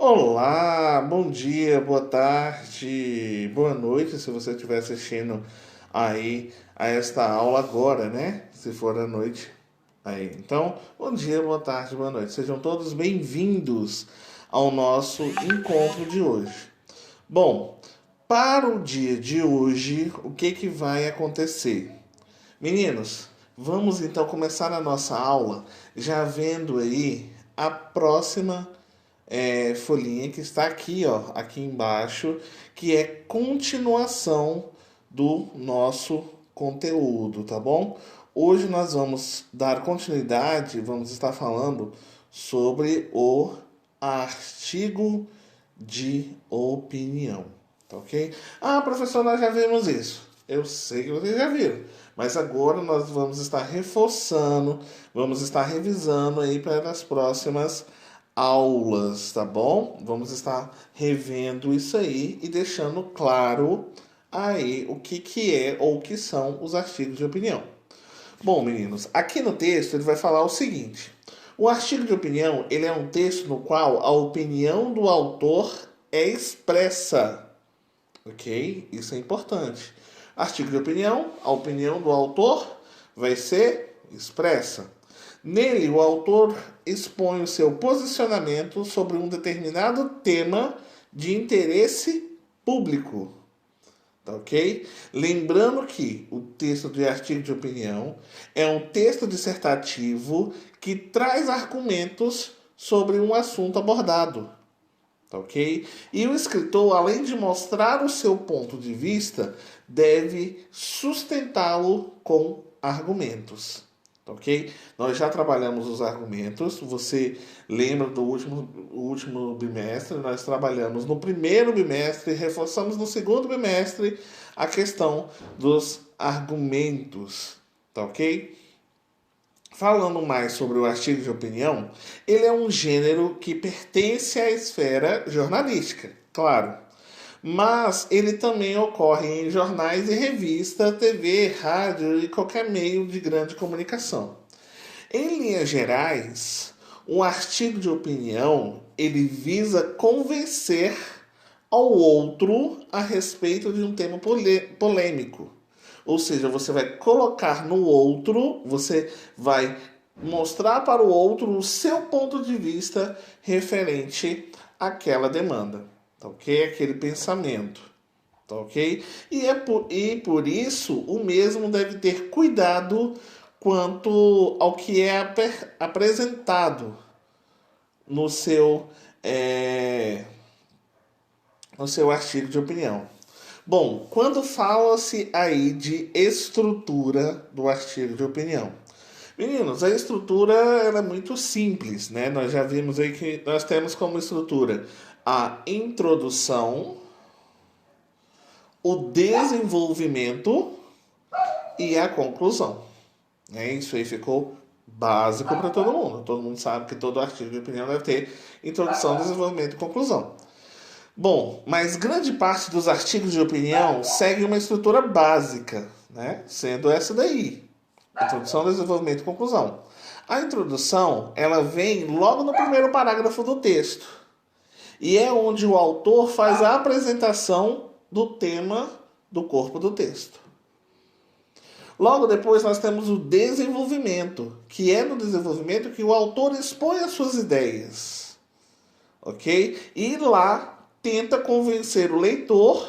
Olá, bom dia, boa tarde, boa noite, se você estiver assistindo aí a esta aula agora, né? Se for à noite aí. Então, bom dia, boa tarde, boa noite. Sejam todos bem-vindos ao nosso encontro de hoje. Bom, para o dia de hoje, o que que vai acontecer? Meninos, vamos então começar a nossa aula já vendo aí a próxima folhinha que está aqui, ó, aqui embaixo, que é continuação do nosso conteúdo, tá bom? Hoje nós vamos dar continuidade, vamos estar falando sobre o artigo de opinião, tá ok? Ah, professor, nós já vimos isso. Eu sei que vocês já viram, mas agora nós vamos estar reforçando, vamos estar revisando aí para as próximas aulas, tá bom? Vamos estar revendo isso aí e deixando claro aí o que que é ou o que são os artigos de opinião. Bom, meninos, aqui no texto ele vai falar o seguinte: o artigo de opinião, ele é um texto no qual a opinião do autor é expressa, ok? Isso é importante. Artigo de opinião, a opinião do autor vai ser expressa. Nele, o autor expõe o seu posicionamento sobre um determinado tema de interesse público. Tá ok? Lembrando que o texto de artigo de opinião é um texto dissertativo que traz argumentos sobre um assunto abordado. Tá ok? E o escritor, além de mostrar o seu ponto de vista, deve sustentá-lo com argumentos. Tá ok? Nós já trabalhamos os argumentos. Você lembra do último bimestre? Nós trabalhamos no primeiro bimestre, reforçamos no segundo bimestre a questão dos argumentos. Tá ok? Falando mais sobre o artigo de opinião, ele é um gênero que pertence à esfera jornalística, claro. Mas ele também ocorre em jornais e revistas, TV, rádio e qualquer meio de grande comunicação. Em linhas gerais, um artigo de opinião ele visa convencer ao outro a respeito de um tema polêmico. Ou seja, você vai colocar no outro, você vai mostrar para o outro o seu ponto de vista referente àquela demanda, tá ok? Aquele pensamento, tá ok? E por isso o mesmo deve ter cuidado quanto ao que é apresentado no seu, é, no seu artigo de opinião. Bom, quando fala-se aí de estrutura do artigo de opinião. Meninos, a estrutura ela é muito simples, né? Nós já vimos aí que nós temos como estrutura a introdução, o desenvolvimento e a conclusão. Isso aí ficou básico para todo mundo. Todo mundo sabe que todo artigo de opinião deve ter introdução, desenvolvimento e conclusão. Bom, mas grande parte dos artigos de opinião segue uma estrutura básica, né? Sendo essa daí: introdução, desenvolvimento e conclusão. A introdução, ela vem logo no primeiro parágrafo do texto. E é onde o autor faz a apresentação do tema do corpo do texto. Logo depois nós temos o desenvolvimento, que é no desenvolvimento que o autor expõe as suas ideias. Ok? E lá tenta convencer o leitor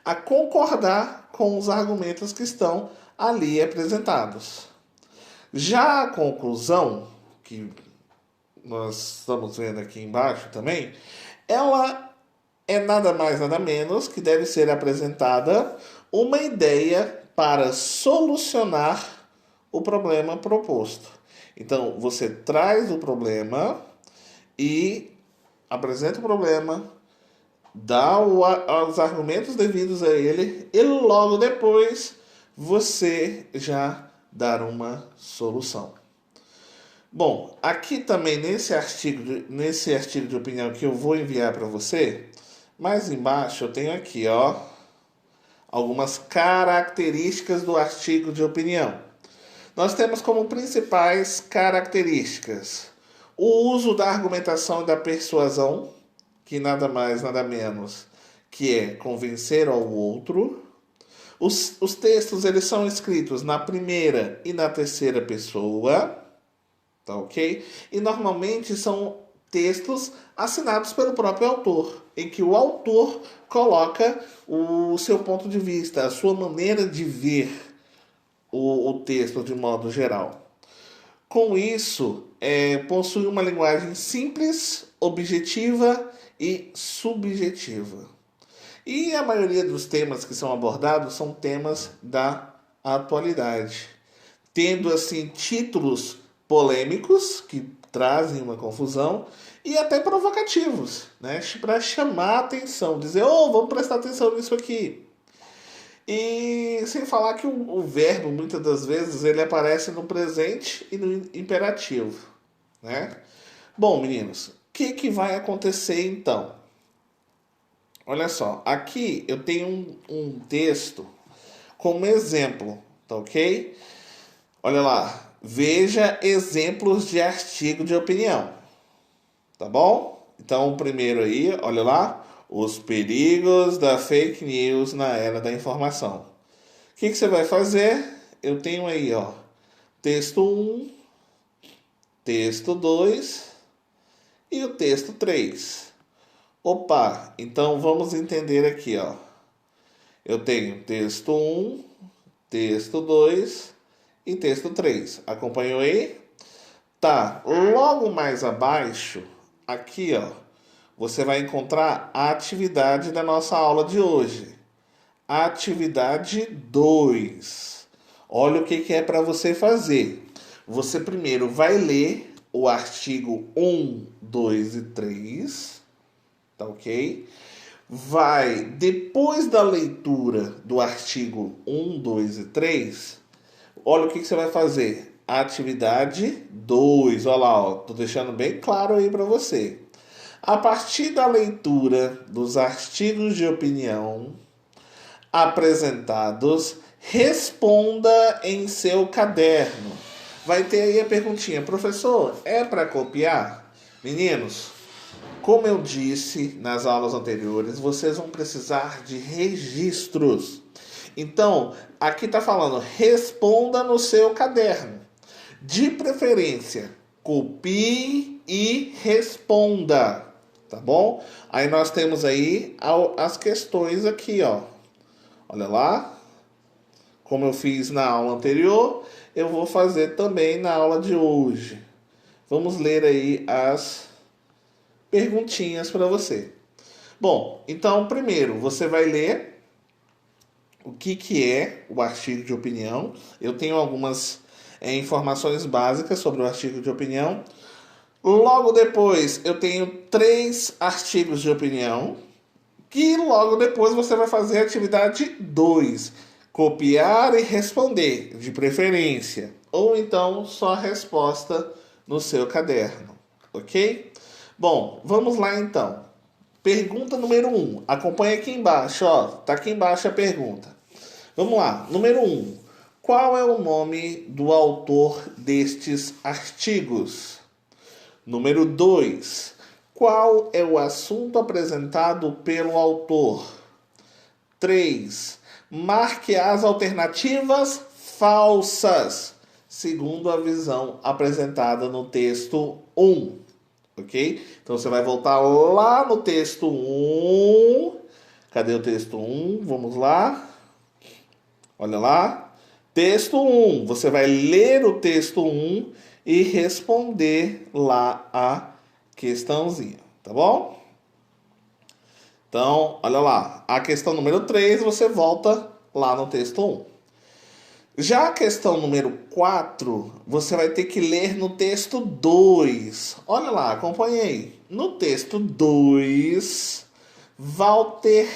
a concordar com os argumentos que estão ali apresentados. Já a conclusão, que nós estamos vendo aqui embaixo também, ela é nada mais nada menos que deve ser apresentada uma ideia para solucionar o problema proposto. Então, você traz o problema e apresenta o problema, dá os argumentos devidos a ele e logo depois você já dar uma solução. Bom, aqui também nesse artigo de opinião que eu vou enviar para você, mais embaixo eu tenho aqui, ó, algumas características do artigo de opinião. Nós temos como principais características o uso da argumentação e da persuasão, que nada mais, nada menos que é convencer ao outro. Os textos eles são escritos na primeira e na terceira pessoa, tá ok? E normalmente são textos assinados pelo próprio autor, em que o autor coloca o seu ponto de vista, a sua maneira de ver o texto de modo geral. Com isso, possui uma linguagem simples, objetiva e subjetiva. E a maioria dos temas que são abordados são temas da atualidade, tendo assim títulos polêmicos que trazem uma confusão e até provocativos, né? Para chamar a atenção, dizer, vamos prestar atenção nisso aqui. E sem falar que o verbo, muitas das vezes, ele aparece no presente e no imperativo, né? Bom, meninos, o que vai acontecer então? Olha só, aqui eu tenho um texto como exemplo, tá ok? Olha lá, veja exemplos de artigo de opinião, tá bom? Então, o primeiro aí, olha lá, os perigos da fake news na era da informação. O que você vai fazer? Eu tenho aí, ó, texto 1, texto 2 e o texto 3. Opa, então vamos entender aqui, ó. Eu tenho texto 1, texto 2 e texto 3. Acompanhou aí? Tá, logo mais abaixo, aqui, ó, você vai encontrar a atividade da nossa aula de hoje. Atividade 2. Olha o que é para você fazer. Você primeiro vai ler o artigo 1, 2 e 3, tá ok? Vai, depois da leitura do artigo 1, 2 e 3, olha o que você vai fazer. Atividade 2, olha lá, ó, tô deixando bem claro aí para você. A partir da leitura dos artigos de opinião apresentados, responda em seu caderno. Vai ter aí a perguntinha, professor, é para copiar? Meninos, como eu disse nas aulas anteriores, vocês vão precisar de registros. Então, aqui está falando, responda no seu caderno. De preferência, copie e responda, tá bom? Aí nós temos aí as questões aqui, ó. Olha lá, como eu fiz na aula anterior, eu vou fazer também na aula de hoje. Vamos ler aí as perguntinhas para você. Bom, então primeiro você vai ler o que é o artigo de opinião. Eu tenho algumas informações básicas sobre o artigo de opinião. Logo depois eu tenho 3 artigos de opinião. Que logo depois você vai fazer a atividade 2. Copiar e responder, de preferência. Ou então só a resposta no seu caderno. Ok? Bom, vamos lá então. Pergunta número 1. Acompanha aqui embaixo, ó. Tá aqui embaixo a pergunta. Vamos lá. Número 1. Qual é o nome do autor destes artigos? Número 2. Qual é o assunto apresentado pelo autor? 3. Marque as alternativas falsas, segundo a visão apresentada no texto 1. Ok? Então você vai voltar lá no texto 1. Cadê o texto 1? Vamos lá. Olha lá. Texto 1. Você vai ler o texto 1 e responder lá a questãozinha, tá bom? Então, olha lá. A questão número 3, você volta lá no texto 1. Já a questão número 4, você vai ter que ler no texto 2. Olha lá, acompanhe aí. No texto 2, Walter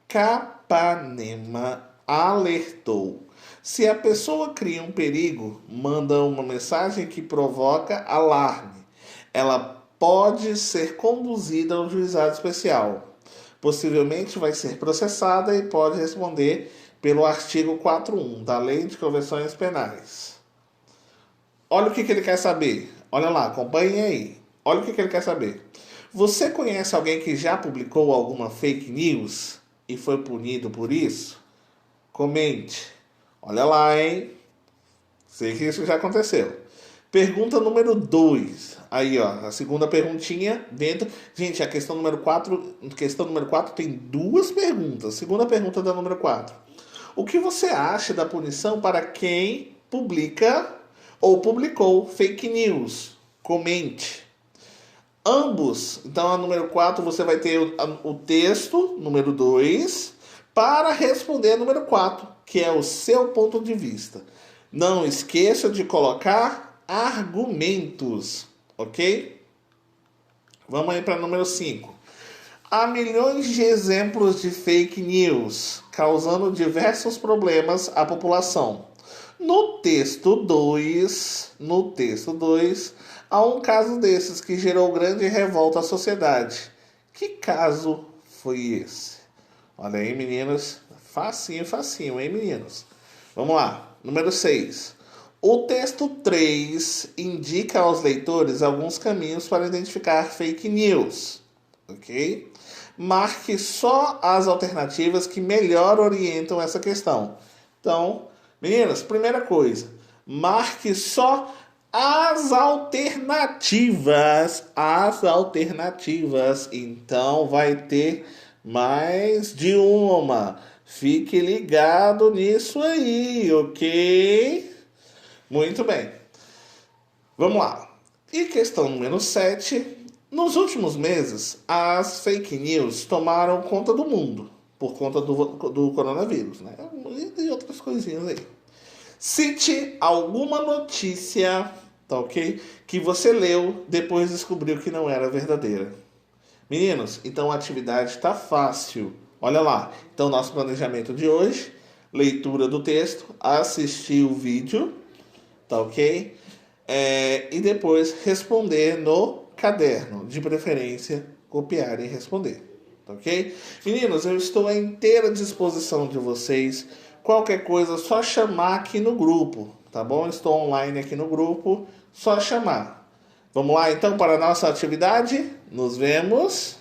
Capanema alertou. Se a pessoa cria um perigo, manda uma mensagem que provoca alarme. Ela pode ser conduzida ao juizado especial. Possivelmente vai ser processada e pode responder pelo artigo 4.1 da Lei de Convenções Penais. Olha o que ele quer saber. Olha lá, acompanhe aí. Olha o que ele quer saber. Você conhece alguém que já publicou alguma fake news e foi punido por isso? Comente. Olha lá, hein? Sei que isso já aconteceu. Pergunta número 2. Aí, ó, a segunda perguntinha dentro. Gente, a questão número 4, tem duas perguntas. Segunda pergunta da número 4. O que você acha da punição para quem publica ou publicou fake news? Comente. Ambos. Então, a número 4 você vai ter o texto, número 2, para responder a número 4, que é o seu ponto de vista. Não esqueça de colocar argumentos, ok? Vamos aí para número 5. Há milhões de exemplos de fake news, causando diversos problemas à população. No texto 2, há um caso desses que gerou grande revolta à sociedade. Que caso foi esse? Olha aí, meninos. Facinho, hein, meninos? Vamos lá. Número 6. O texto 3 indica aos leitores alguns caminhos para identificar fake news. Ok? Marque só as alternativas que melhor orientam essa questão. Então, meninas, primeira coisa, marque só as alternativas. Então, vai ter mais de uma. Fique ligado nisso aí, ok? Muito bem. Vamos lá. E questão número 7. Nos últimos meses, as fake news tomaram conta do mundo, por conta do coronavírus, né? E outras coisinhas aí. Cite alguma notícia, tá ok? Que você leu, depois descobriu que não era verdadeira. Meninos, então a atividade está fácil. Olha lá. Então, nosso planejamento de hoje, leitura do texto, assistir o vídeo, tá ok? E depois responder no caderno, de preferência copiar e responder, tá ok? Meninos, eu estou à inteira disposição de vocês. Qualquer coisa, só chamar aqui no grupo, tá bom? Estou online aqui no grupo, só chamar. Vamos lá então para a nossa atividade? Nos vemos